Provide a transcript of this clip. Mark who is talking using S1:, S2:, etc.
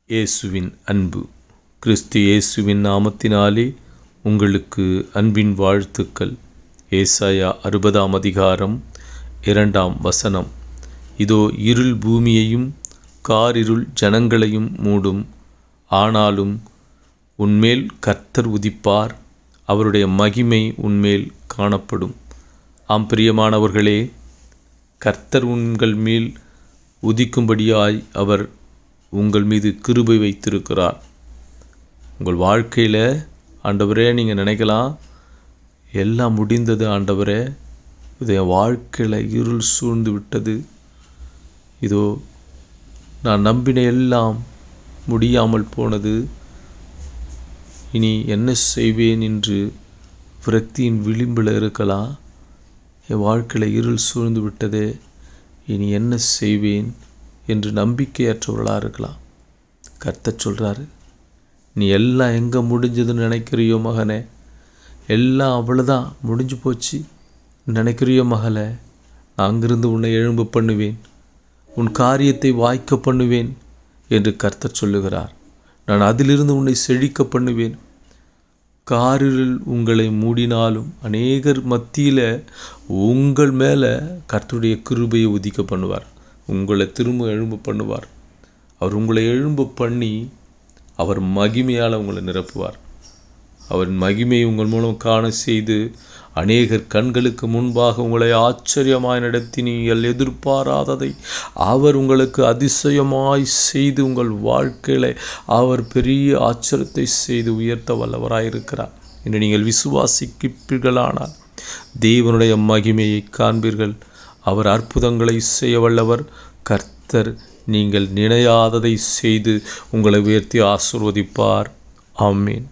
S1: இயேசுவின் அன்பு. கிறிஸ்து இயேசுவின் நாமத்தினாலே உங்களுக்கு அன்பின் வாழ்த்துக்கள். ஏசாயா 60 அதிகாரம் 2 இதோ இருள் பூமியையும் காரிருள் ஜனங்களையும் மூடும். ஆனாலும் உன்மேல் கர்த்தர் உதிப்பார், அவருடைய மகிமை உன்மேல் காணப்படும். ஆம் பிரியமானவர்களே, கர்த்தர் உங்கள் மேல் உதிக்கும்படியாய் அவர் உங்கள் மீது கிருபை வைத்திருக்கிறார். உங்கள் வாழ்க்கையில் ஆண்டவரே, நீங்கள் நினைக்கலாம், எல்லாம் முடிந்தது ஆண்டவரே, இது என் வாழ்க்கையில் இருள் சூழ்ந்து விட்டது, இதோ நான் நம்பின எல்லாம் முடியாமல் போனது, இனி என்ன செய்வேன் என்று விரக்தியின் விளிம்பில் இருக்கலாம். என் வாழ்க்கையில் இருள் சூழ்ந்து விட்டதே, இனி என்ன செய்வேன் என்று நம்பிக்கையற்றவர்களாக இருக்கலாம். கர்த்தர் சொல்கிறாரு, நீ எல்லாம் எங்கே முடிஞ்சதுன்னு நினைக்கிறியோ மகனே, எல்லாம் அவ்வளோதான் முடிஞ்சு போச்சு நினைக்கிறியோ மகளே, நான் அங்கிருந்து உன்னை எழும்ப பண்ணுவேன், உன் காரியத்தை வாய்க்க பண்ணுவேன் என்று கர்த்தர் சொல்லுகிறார். நான் அதிலிருந்து உன்னை செழிக்க பண்ணுவேன். காரில் உங்களை மூடினாலும் அநேகர் மத்தியில் உங்கள் மேலே கர்த்தருடைய கிருபையை உதிக்க பண்ணுவார். உங்களை திரும்ப எழும்ப பண்ணுவார். அவர் உங்களை எழும்ப பண்ணி அவர் மகிமையால் உங்களை நிரப்புவார். அவர் மகிமையை உங்கள் மூலம் காண செய்து அநேகர் கண்களுக்கு முன்பாக உங்களை ஆச்சரியமாய் நடத்தி நீங்கள் எதிர்பாராததை அவர் உங்களுக்கு அதிசயமாய் செய்து உங்கள் வாழ்க்கையில் அவர் பெரிய ஆச்சரியத்தை செய்து உயர்த்த வல்லவராயிருக்கிறார் என்று நீங்கள் விசுவாசிப்பீர்களானால் தேவனுடைய மகிமையை காண்பீர்கள். அவர் அற்புதங்களை செய்ய வல்லவர். கர்த்தர் நீங்கள் நினையாததை செய்து உங்களை உயர்த்தி ஆசீர்வதிப்பார். ஆமென்.